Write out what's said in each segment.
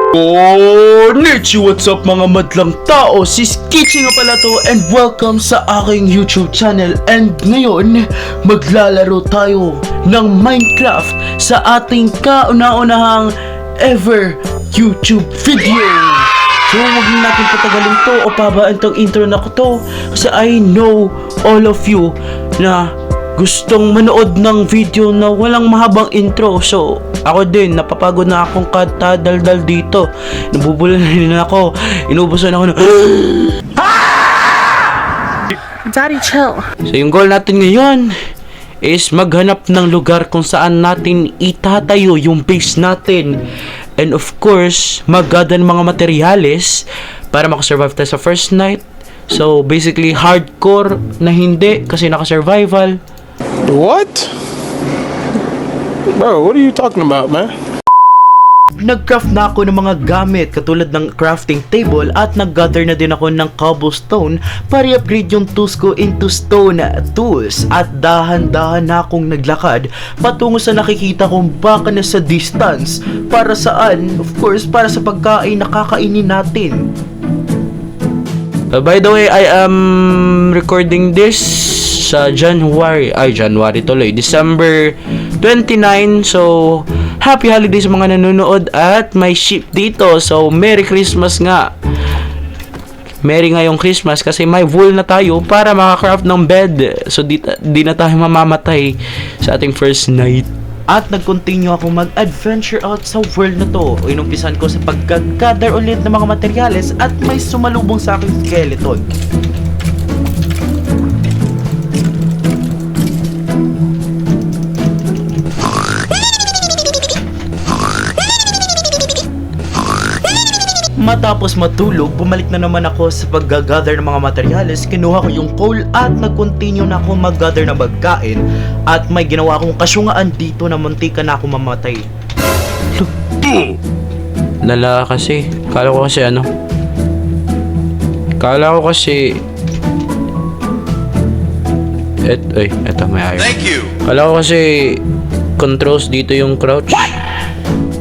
Konnichi! What's up mga madlang tao? Si Skitchy nga pala to and welcome sa aking YouTube channel. And ngayon, maglalaro tayo ng Minecraft sa ating kauna-unahang ever YouTube video. So huwag natin patagalin to o pabaan tong intro na ko to kasi I know all of you na gustong manood ng video na walang mahabang intro. So ako din, napapagod na akong katadaldal dito. Nabubulan na rin ako. Inubusan ako ng Daddy, chill. So yung goal natin ngayon is maghanap ng lugar kung saan natin itatayo yung base natin. And of course, mag-gather ng mga materyales para makasurvive tayo sa first night. So basically, hardcore na hindi kasi naka-survival. What? Bro, what are you talking about, man? Nag-craft na ako ng mga gamit katulad ng crafting table at nag-gather na din ako ng cobblestone para i-upgrade yung tools ko into stone tools. At dahan-dahan na akong naglakad patungo sa nakikita kong baka na sa distance. Para saan? Of course, para sa pagkain na kakainin natin. By the way, I am recording this sa January tuloy, December 29. So, happy holidays sa mga nanonood at may ship dito. So, Merry Christmas nga. Merry ngayong Christmas kasi may wool na tayo para makacraft ng bed. So, di na tayo mamamatay sa ating first night. At nag-continue ako mag-adventure out sa world na to. Inumpisan ko sa pag-gather ulit ng mga materyales at may sumalubong sa aking skeleton. Matapos matulog, bumalik na naman ako sa pag-gather ng mga materyales. Kinuha ko yung coal at nag-continue na ako mag-gather ng pagkain. At may ginawa akong kasyungaan dito na muntika na ako mamatay. Lala kasi. Kala ko kasi eto may iron. Thank you. Kala ko kasi controls dito yung crouch.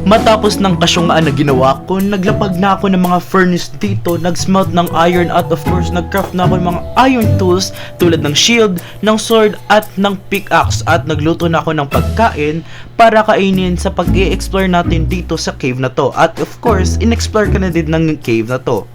Matapos ng kasyungaan na ginawa ko, naglapag na ako ng mga furnace dito, nag-smelt ng iron at of course nag-craft na ako ng mga iron tools tulad ng shield, ng sword at ng pickaxe at nagluto na ako ng pagkain para kainin sa pag-i-explore natin dito sa cave na to. At of course, in-explore ka na din ng cave na to.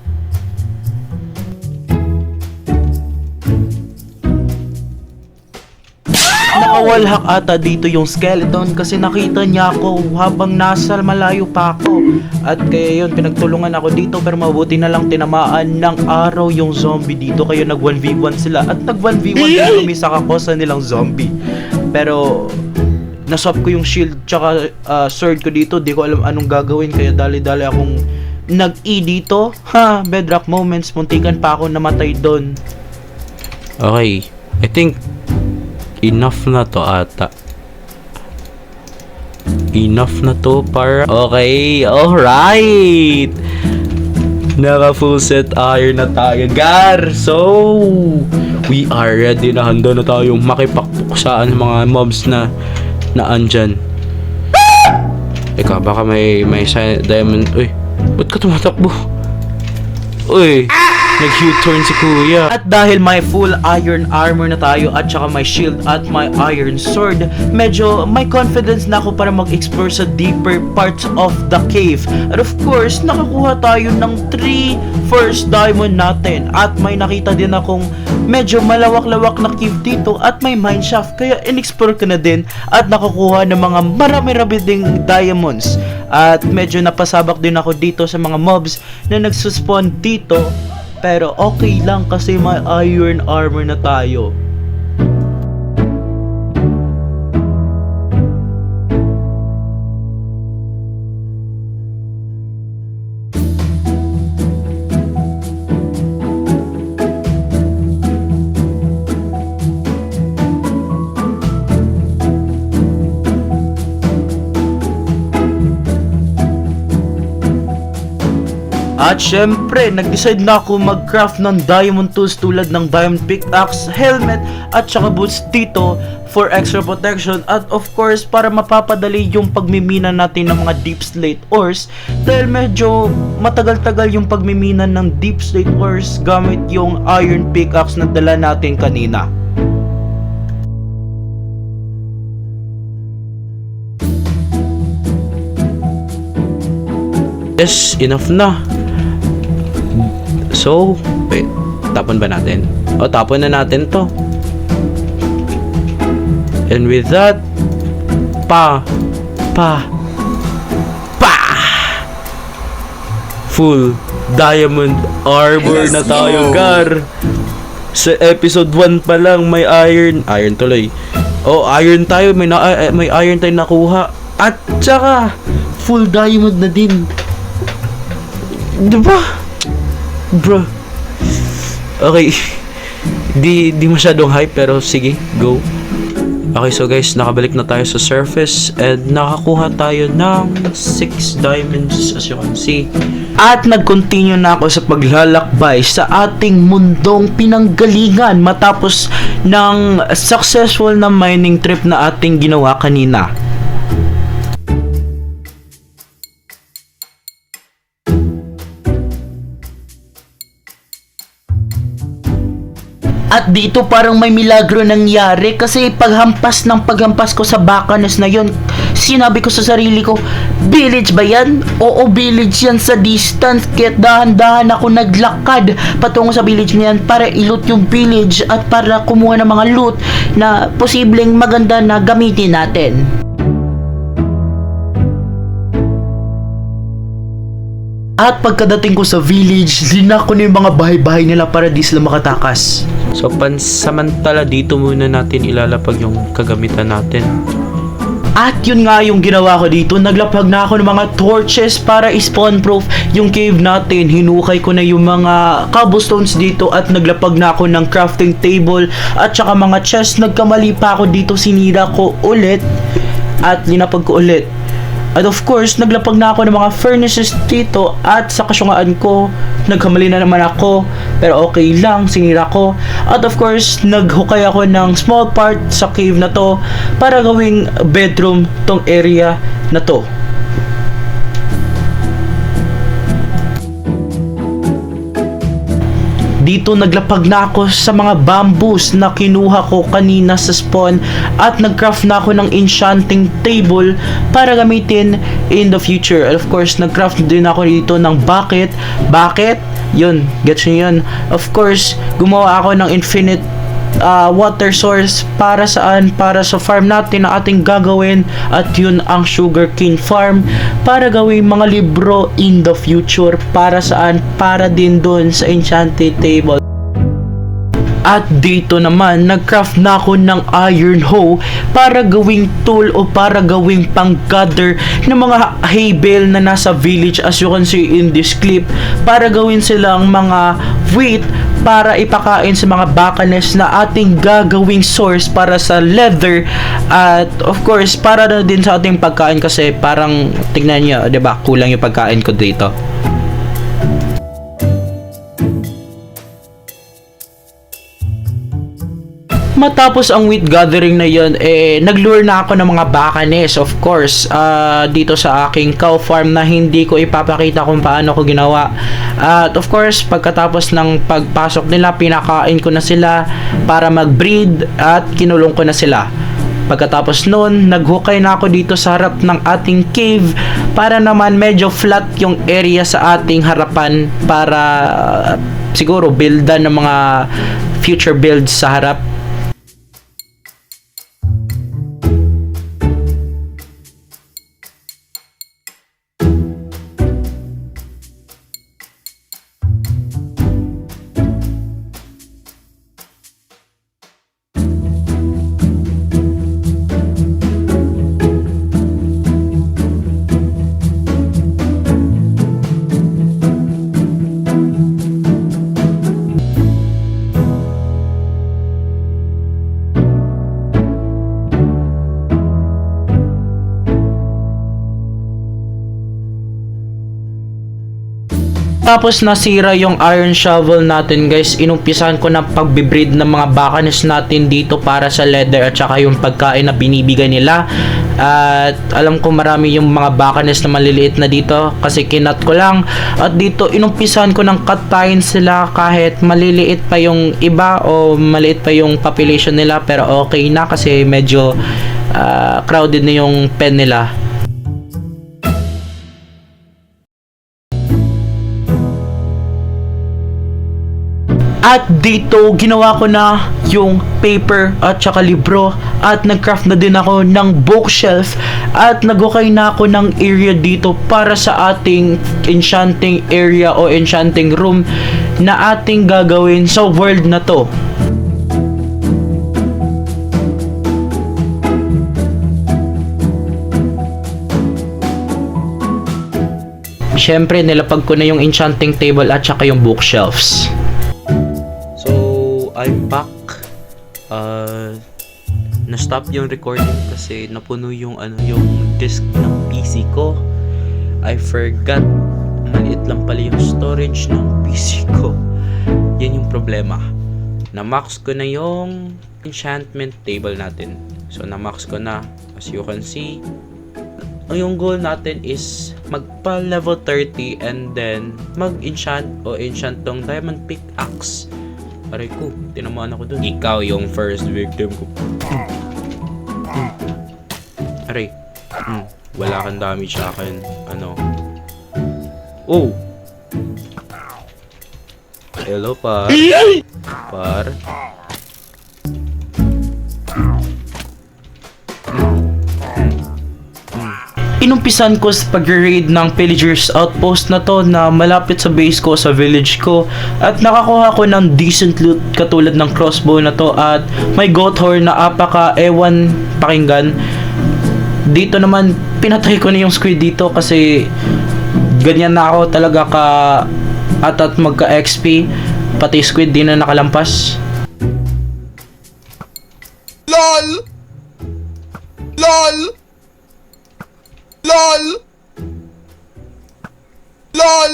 Nakawalhak ata dito yung skeleton kasi nakita niya ako habang nasa malayo pa ako. At kaya yun, pinagtulungan ako dito pero mabuti na lang tinamaan ng araw yung zombie dito. Kaya nag 1v1 sila at nag 1v1 din kami sa kakosa nilang zombie. Pero naswap ko yung shield tsaka sword ko dito. Di ko alam anong gagawin kaya dali-dali akong nag-E dito. Bedrock moments, muntikan pa ako namatay doon. Okay, I think enough na to ata. Enough na to para... Okay, alright! Naka full set iron na tayo, gar! So, we are ready na. Handa na tayong makipagpuksaan mga mobs na andyan. Eka, baka may diamond... Uy, ba't ka tumatakbo? Uy! Nag-U-turn si kuya. At dahil may full iron armor na tayo at saka may shield at may iron sword, medyo may confidence na ako para mag-explore sa deeper parts of the cave. And of course, nakakuha tayo ng 3 first diamond natin. At may nakita din akong medyo malawak-lawak na cave dito at may mineshaft. Kaya in-explore ko na din at nakakuha ng mga marami-rami ding diamonds. At medyo napasabak din ako dito sa mga mobs na nagsuspawn dito. Pero okay lang kasi may iron armor na tayo. At syempre, nag-decide na ako mag-craft ng diamond tools tulad ng diamond pickaxe, helmet, at saka boots dito for extra protection. At of course, para mapapadali yung pagmimina natin ng mga deep slate ores. Dahil medyo matagal-tagal yung pagmimina ng deep slate ores gamit yung iron pickaxe na dala natin kanina. Yes, enough na. So, wait, tapon ba natin? O, tapon na natin to. And with that, full diamond armor na tayo, Gar. Sa episode 1 pa lang, may iron tuloy. Oh, iron tayo, may iron tayo nakuha. At saka, full diamond na din. Diba? Bro. Okay. Di masyadong hype pero sige, go. Okay, so guys, nakabalik na tayo sa surface and nakakuha tayo ng 6 diamonds as you can see. At nag-continue na ako sa paglalakbay sa ating mundong pinanggalingan matapos ng successful na mining trip na ating ginawa kanina. At dito parang may milagro nangyari kasi paghampas ko sa bakanes na yon, sinabi ko sa sarili ko, village ba yan? Oo, village yan sa distance. Kaya dahan-dahan ako naglakad patungo sa village na yan para i-loot yung village at para kumuha ng mga loot na posibleng maganda na gamitin natin. At pagkadating ko sa village, linak ko na yung mga bahay-bahay nila para di sila makatakas. So pansamantala dito muna natin ilalapag yung kagamitan natin. At yun nga yung ginawa ko dito, naglapag na ako ng mga torches para i-spawn proof yung cave natin. Hinukay ko na yung mga cobblestones dito at naglapag na ako ng crafting table at saka mga chest. Nagkamali pa ako dito, sinira ko ulit at linapag ko ulit. At of course, naglapag na ako ng mga furnaces dito at sa kasyungaan ko, nagkamali na naman ako. Pero okay lang, sinira ko. At of course, naghukay ako ng small part sa cave na to para gawing bedroom tong area na to. Dito naglapag na ako sa mga bamboos na kinuha ko kanina sa spawn at nagcraft na ako ng enchanting table para gamitin in the future. And of course, nagcraft din ako dito ng bucket. Yun, gets nyo yun. Of course, gumawa ako ng infinite water source para saan? Para sa farm natin na ating gagawin at yun ang sugarcane farm para gawing mga libro in the future. Para saan? Para din dun sa enchanted table. At dito naman, nagcraft na ako ng iron hoe para gawing tool o para gawing pang-gather ng mga hay bale na nasa village as you can see in this clip. Para gawin silang mga wheat para ipakain sa mga bakanes na ating gagawing source para sa leather. At of course, para na din sa ating pagkain kasi parang tingnan nyo, diba, kulang yung pagkain ko dito. Matapos ang wheat gathering na yun, naglure na ako ng mga bakanes, of course, dito sa aking cow farm na hindi ko ipapakita kung paano ko ginawa. At of course, pagkatapos ng pagpasok nila, pinakain ko na sila para mag-breed at kinulong ko na sila. Pagkatapos nun, naghukay na ako dito sa harap ng ating cave para naman medyo flat yung area sa ating harapan para siguro buildan ng mga future builds sa harap. Tapos nasira yung iron shovel natin guys, inumpisahan ko na pagbibreed ng mga bakanes natin dito para sa leather at saka yung pagkain na binibigay nila. At alam ko marami yung mga bakanes na maliliit na dito kasi kinat ko lang. At dito inumpisahan ko ng katayin sila kahit maliliit pa yung iba o maliit pa yung population nila, pero okay na kasi medyo crowded na yung pen nila. At dito, ginawa ko na yung paper at saka libro at nagcraft na din ako ng bookshelf at nag-okay na ako ng area dito para sa ating enchanting area o enchanting room na ating gagawin sa world na to. Siyempre, nilapag ko na yung enchanting table at saka yung bookshelves. I'm back. Na-stop yung recording kasi napuno yung yung disk ng PC ko. I forgot. Maliit lang pala yung storage ng PC ko. Yan yung problema. Na-max ko na yung enchantment table natin. So na-max ko na. As you can see, yung goal natin is magpa level 30 and then mag-enchant o enchant tong diamond pickaxe. Aray ko, tinamaan ako dun. Ikaw yung first victim ko. Aray. Wala kang damage sa akin. Oh! Hello, par. Par. Inumpisan ko sa pag-raid ng Pillagers Outpost na to na malapit sa base ko sa village ko at nakakuha ko ng decent loot katulad ng crossbow na to at may goat horn na apaka-ewan pakinggan. Dito naman pinatay ko na yung squid dito kasi ganyan na ako talaga ka at magka-XP, pati squid di na nakalampas. LOL! LOL! LOL! LOL!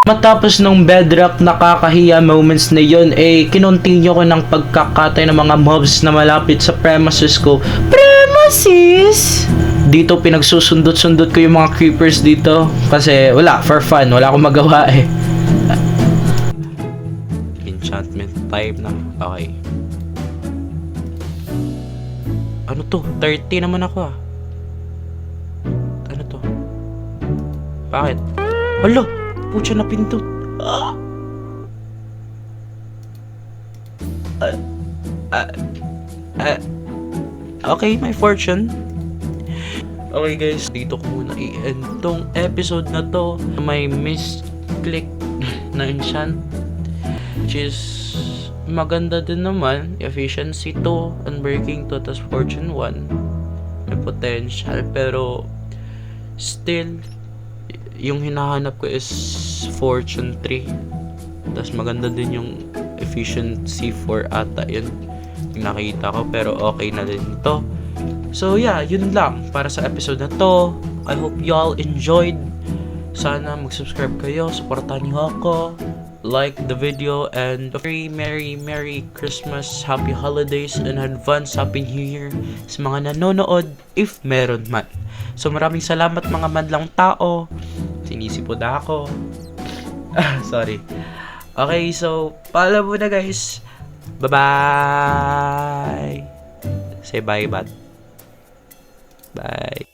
Matapos nung bedrock nakakahiya moments na yun, kinontinue ko ng pagkakatay ng mga mobs na malapit sa premises ko. Premises! Dito pinagsusundot-sundot ko yung mga creepers dito kasi wala, for fun, wala akong magawa Enchantment type na, okay. Ano to? 30 naman ako Ano to? Bakit? Hala! Putya na pindot. Okay, my fortune. Okay guys, dito ko muna i-end tong episode na to. May misclick na enchant, which is maganda din naman. Efficiency 2, unbreaking 2, tas fortune 1. May potential, pero still yung hinahanap ko is fortune 3. Tas maganda din yung efficiency 4 ata yun yung nakita ko, pero okay na din to. So yeah, yun lang para sa episode na to. I hope y'all enjoyed. Sana mag-subscribe kayo, supportan niyo ako, like the video, and Merry Christmas, Happy Holidays, and advance Happy New Year sa mga nanonood if meron man. So maraming salamat mga madlang tao. Sinisipod ako. Sorry. Okay, so paalam muna guys. Bye-bye. Say bye, bye. Bye.